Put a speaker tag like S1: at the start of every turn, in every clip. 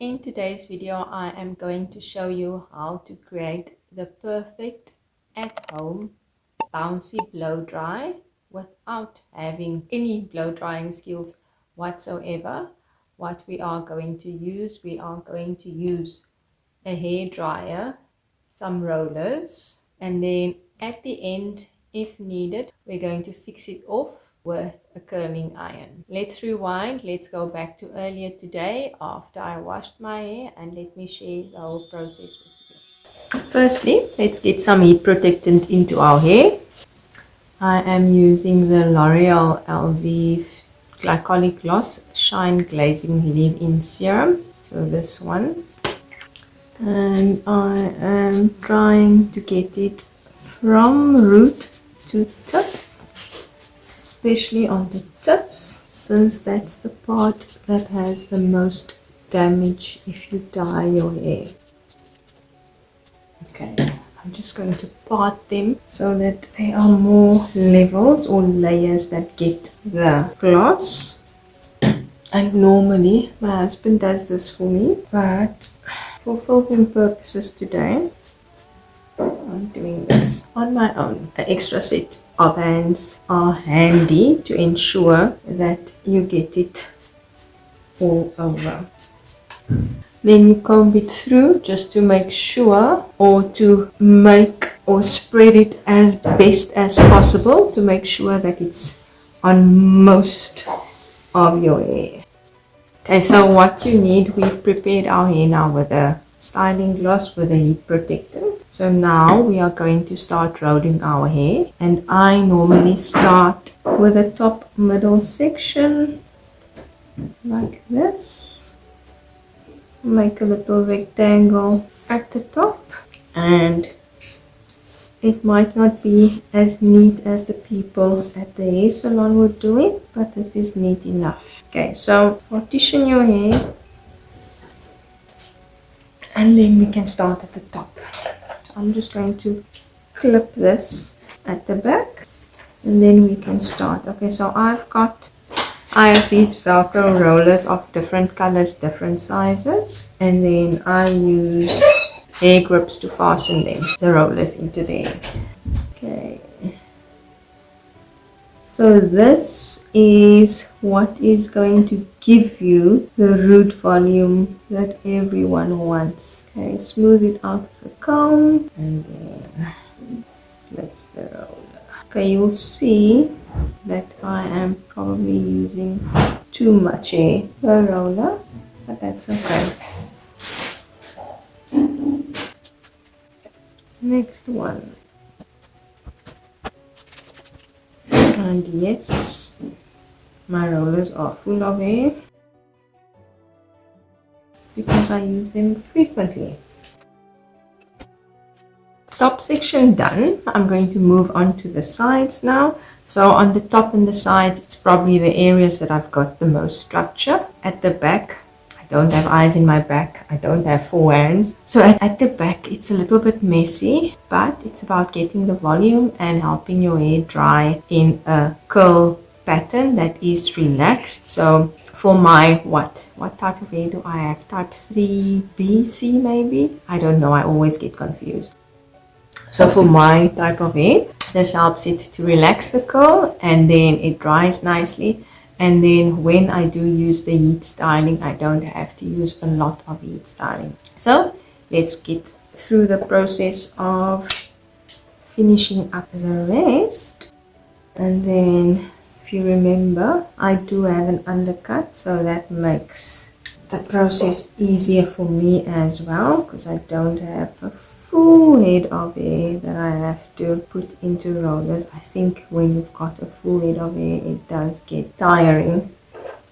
S1: In today's video, I am going to show you how to create the perfect at-home bouncy blow dry without having any blow drying skills whatsoever. What we are going to use, a hair dryer, some rollers, and then at the end, if needed, we're going to fix it off with a curling iron. Let's rewind. Let's go back to earlier today after I washed my hair, and let me share the whole process with you. Firstly, let's get some heat protectant into our hair. I am using the L'Oreal LV Glycolic Gloss Shine Glazing Leave-In Serum. So this one. And I am trying to get it from root to tip, especially on the tips, since that's the part that has the most damage if you dye your hair. Okay, I'm just going to part them so that there are more levels or layers that get the gloss. And normally my husband does this for me, but for filming purposes today, I'm doing this on my own. An extra set of hands are handy to ensure that you get it all over. Then you comb it through just to make sure, or to make or spread it as best as possible to make sure that it's on most of your hair. Okay, so what you need, we've prepared our hair now with a styling gloss with a heat protectant. So now we are going to start rolling our hair, and I normally start with the top middle section like this. Make a little rectangle at the top, and it might not be as neat as the people at the hair salon would do it, but this is neat enough. Okay, so partition your hair, and then we can start at the top. So I'm just going to clip this at the back, and then we can start. Okay, so I have these Velcro rollers of different colors, different sizes, and then I use hair grips to fasten the rollers into there. Okay, so this is what is going to give you the root volume that everyone wants. Okay, smooth it out with a comb, and then place the roller. Okay, you'll see that I am probably using too much hair per roller, but that's okay. Next one. And yes, my rollers are full of hair because I use them frequently. Top section done. I'm going to move on to the sides now. So on the top and the sides, it's probably the areas that I've got the most structure. At the back, I don't have eyes in my back. I don't have four hands. So at the back, it's a little bit messy, but it's about getting the volume and helping your hair dry in a curl pattern that is relaxed. So for my, what type of hair do I have? Type 3B, C maybe? I don't know. I always get confused. So for my type of hair, this helps it to relax the curl, and then it dries nicely. And then when I do use the heat styling, I don't have to use a lot of heat styling. So let's get through the process of finishing up the rest. And then if you remember, I do have an undercut, so that makes the process easier for me as well, because I don't have a full head of hair that I have to put into rollers. I think when you've got a full head of hair, it does get tiring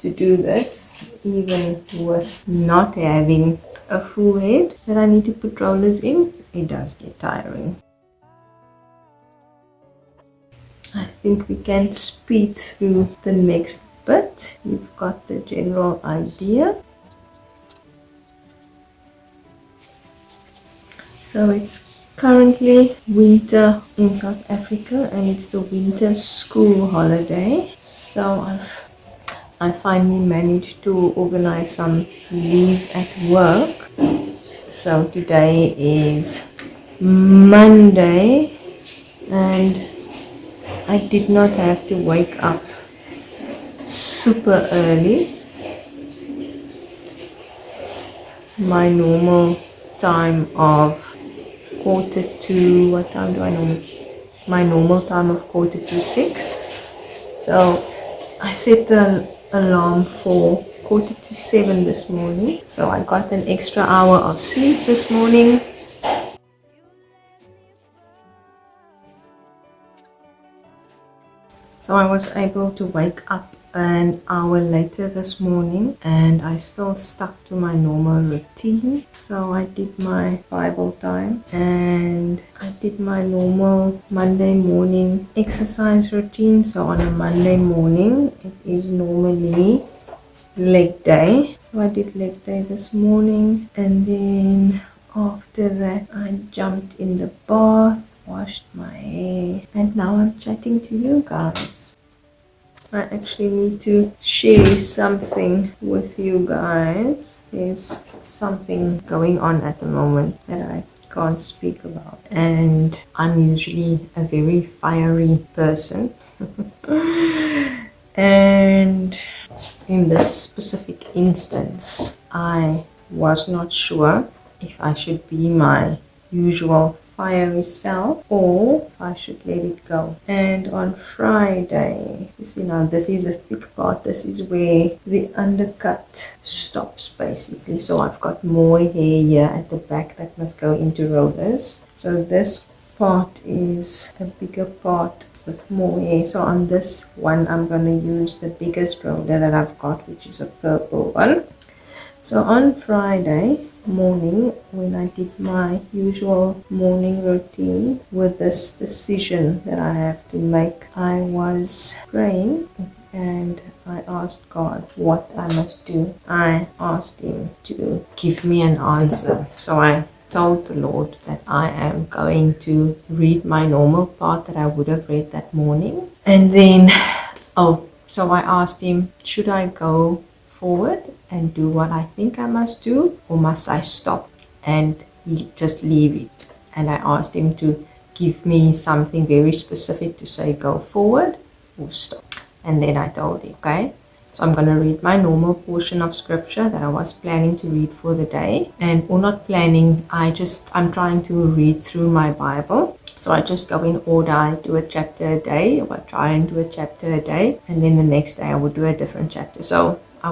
S1: to do this, even with not having a full head that I need to put rollers in. It does get tiring. I think we can speed through the next bit. You've got the general idea. So it's currently winter in South Africa, and it's the winter school holiday. So I finally managed to organize some leave at work. So today is Monday and I did not have to wake up super early. My normal time of quarter to, what time do I normally? My normal time of 5:45. So I set the alarm for 6:45 this morning. So I got an extra hour of sleep this morning. So I was able to wake up an hour later this morning and I still stuck to my normal routine. So I did my Bible time and I did my normal Monday morning exercise routine. So on a Monday morning, it is normally leg day. So I did leg day this morning and then after that I jumped in the bath, washed my hair, and now I'm chatting to you guys. I actually need to share something with you guys. There's something going on at the moment that I can't speak about, and I'm usually a very fiery person. And in this specific instance, I was not sure if I should be my usual fiery self or if I should let it go. And on Friday, you see now this is a thick part, this is where the undercut stops basically. So I've got more hair here at the back that must go into rollers. So this part is a bigger part with more hair. So on this one I'm going to use the biggest roller that I've got, which is a purple one. So on Friday morning, when I did my usual morning routine with this decision that I have to make, I was praying and I asked God what I must do. I asked Him to give me an answer. So I told the Lord that I am going to read my normal part that I would have read that morning. And then, so I asked Him, should I go forward and do what I think I must do, or must I stop and just leave it? And I asked Him to give me something very specific to say go forward or stop. And then I told Him, okay, so I'm going to read my normal portion of scripture that I was planning to read for the day. Or not planning, I'm trying to read through my Bible. So I just go in order. I do a chapter a day, or I try and do a chapter a day. And then the next day I would do a different chapter. So I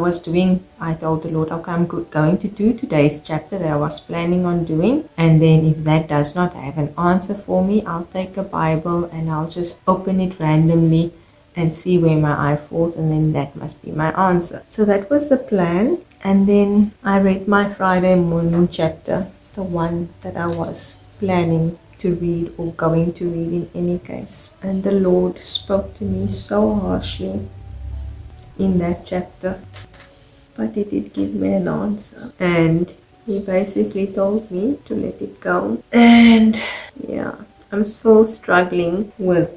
S1: told the Lord, okay, I'm going to do today's chapter that I was planning on doing. And then if that does not have an answer for me, I'll take a Bible and I'll just open it randomly and see where my eye falls, and then that must be my answer. So that was the plan. And then I read my Friday morning chapter, the one that I was planning to read or going to read in any case. And the Lord spoke to me so harshly in that chapter, but He did give me an answer. And He basically told me to let it go. And yeah, I'm still struggling with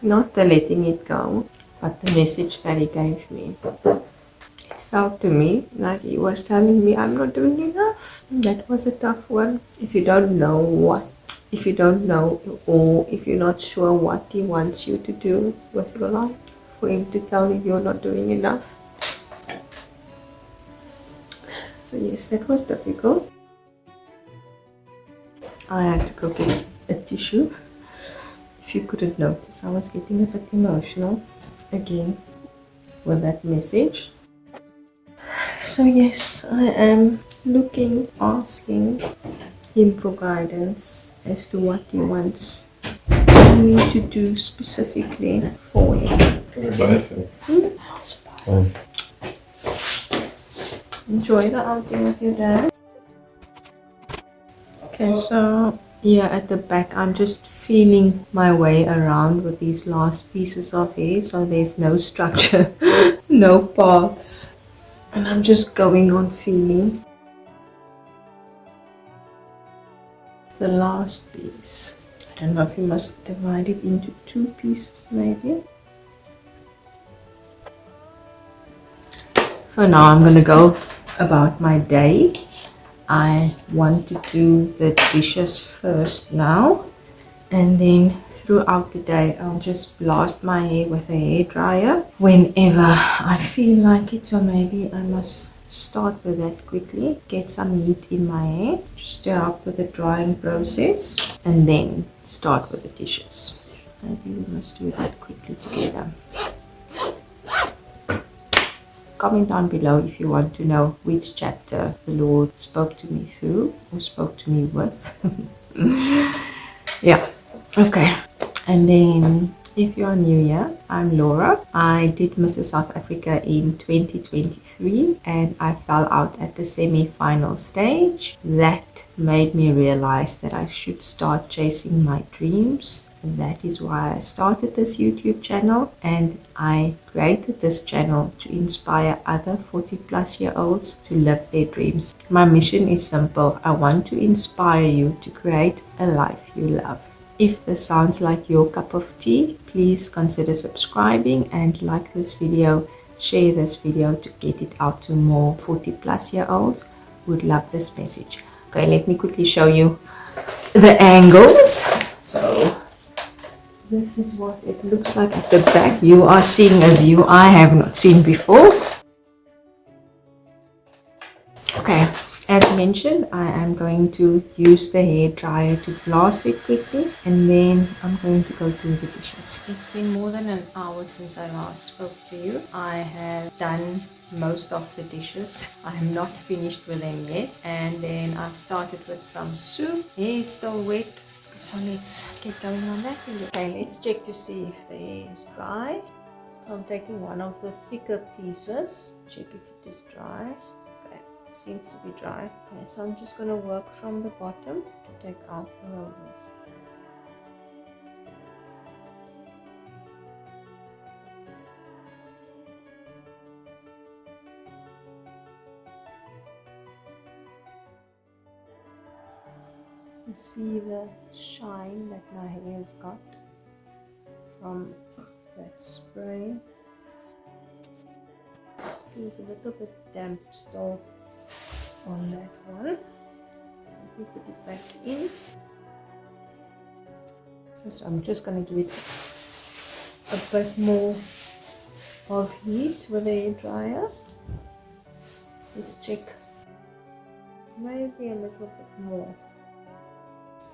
S1: not the letting it go, but the message that He gave me. It felt to me like He was telling me I'm not doing enough. That was a tough one. If you don't know, or if you're not sure what He wants you to do with your life, for Him to tell you you're not doing enough. So yes, that was difficult. I had to go get a tissue. If you couldn't notice, I was getting a bit emotional again with that message. So yes, I am asking Him for guidance as to what He wants me to do specifically for Him. Enjoy the outing with your dad. Okay, so yeah, at the back I'm just feeling my way around with these last pieces of hair, so there's no structure, no parts, and I'm just going on feeling. The last piece, I don't know if you must divide it into two pieces maybe. So now I'm gonna go about my day. I want to do the dishes first now, and then throughout the day I'll just blast my hair with a hair dryer whenever I feel like it. So maybe I must start with that quickly, get some heat in my hair just to help with the drying process, and then start with the dishes. Maybe we must do that quickly together. Comment down below if you want to know which chapter the Lord spoke to me through or spoke to me with. Yeah, okay. And then if you're new here, I'm Laura. I did Mrs. South Africa in 2023 and I fell out at the semi-final stage. That made me realize that I should start chasing my dreams. And that is why I started this YouTube channel, and I created this channel to inspire other 40-plus-year-olds to live their dreams. My mission is simple. I want to inspire you to create a life you love. If this sounds like your cup of tea, please consider subscribing and like this video. Share this video to get it out to more 40-plus-year-olds who would love this message. Okay, let me quickly show you the angles. So this is what it looks like at the back. You are seeing a view I have not seen before. Okay, as mentioned, I am going to use the hair dryer to blast it quickly, and then I'm going to go do the dishes. It's been more than an hour since I last spoke to you. I have done most of the dishes. I am not finished with them yet, and then I've started with some soup. Hair is still wet. So let's get going on that video. Okay, let's check to see if the hair is dry. So I'm taking one of the thicker pieces. Check if it is dry. Okay, it seems to be dry. Okay, so I'm just going to work from the bottom to take out the rollers. You see the shine that my hair has got from that spray. Feels a little bit damp still on that one. Let me put it back in. So I'm just going to give it a bit more of heat with a hair dryer. Let's check. Maybe a little bit more.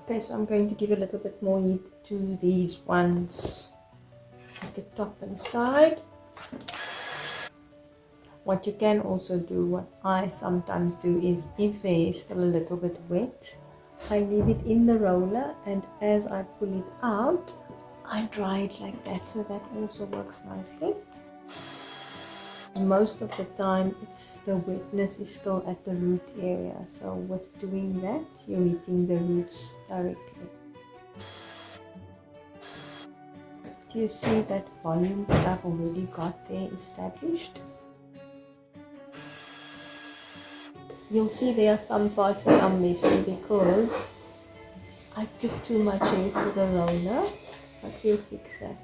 S1: Okay, so I'm going to give a little bit more heat to these ones at the top and side. What you can also do, what I sometimes do, is if the hair is still a little bit wet, I leave it in the roller, and as I pull it out, I dry it like that, so that also works nicely. Most of the time the wetness is still at the root area, so with doing that you're hitting the roots directly. Do you see that volume that I've already got there established? You'll see there are some parts that are messy because I took too much hair for the roller, but we'll fix that.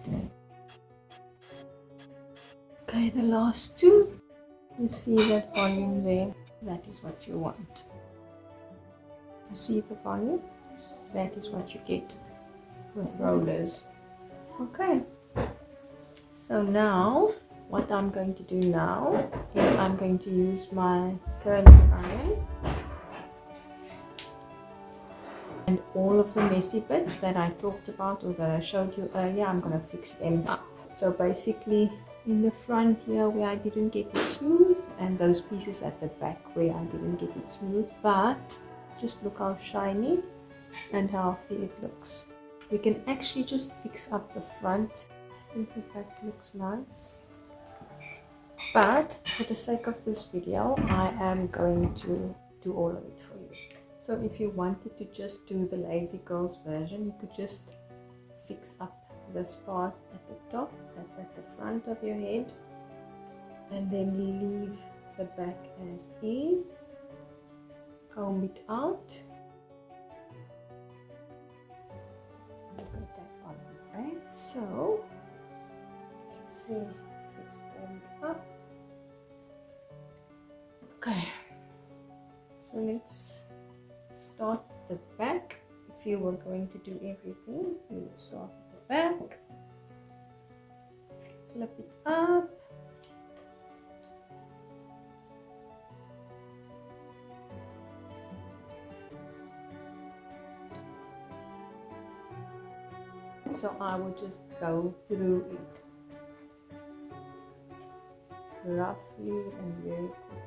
S1: Okay, the last two. You see that volume there? That is what you want. You see the volume? That is what you get with rollers. Okay. So now, what I'm going to do now is I'm going to use my curling iron. And all of the messy bits that I talked about or that I showed you earlier, I'm going to fix them up. So basically, in the front here where I didn't get it smooth, and those pieces at the back where I didn't get it smooth, but just look how shiny and healthy it looks. We can actually just fix up the front. I think the back looks nice, but for the sake of this video I am going to do all of it for you. So if you wanted to just do the lazy girls version, you could just fix up this part at the top, that's at the front of your head, and then leave the back as is, comb it out. Look at that one, right? So let's see if it's combed up. So let's start the back. If you were going to do everything, you would start at the back, clip it up, so I will just go through it roughly and very quickly.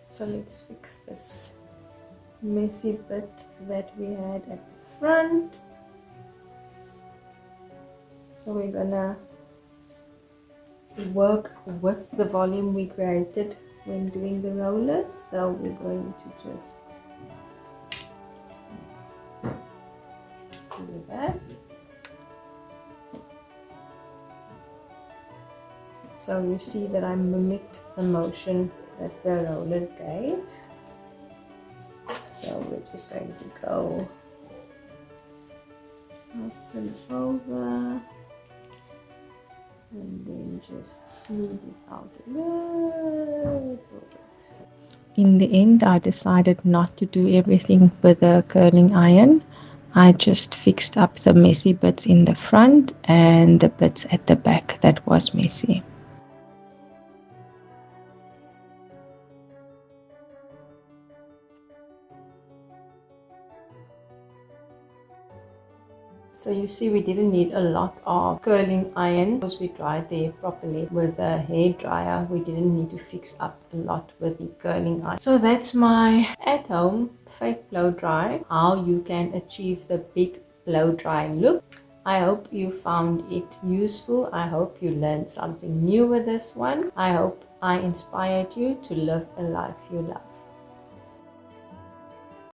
S1: So let's fix this messy bit that we had at the front. So we're gonna work with the volume we created when doing the rollers. So we're going to just do that. So you see that I mimicked the motion that the rollers gave. So we're just going to go up and over and then just smooth it out a little bit. In the end, I decided not to do everything with a curling iron. I just fixed up the messy bits in the front and the bits at the back that was messy. So you see we didn't need a lot of curling iron because we dried the hair properly with a hair dryer. We didn't need to fix up a lot with the curling iron. So that's my at-home fake blow dry, how you can achieve the big blow dry look. I hope you found it useful. I hope you learned something new with this one. I hope I inspired you to live a life you love.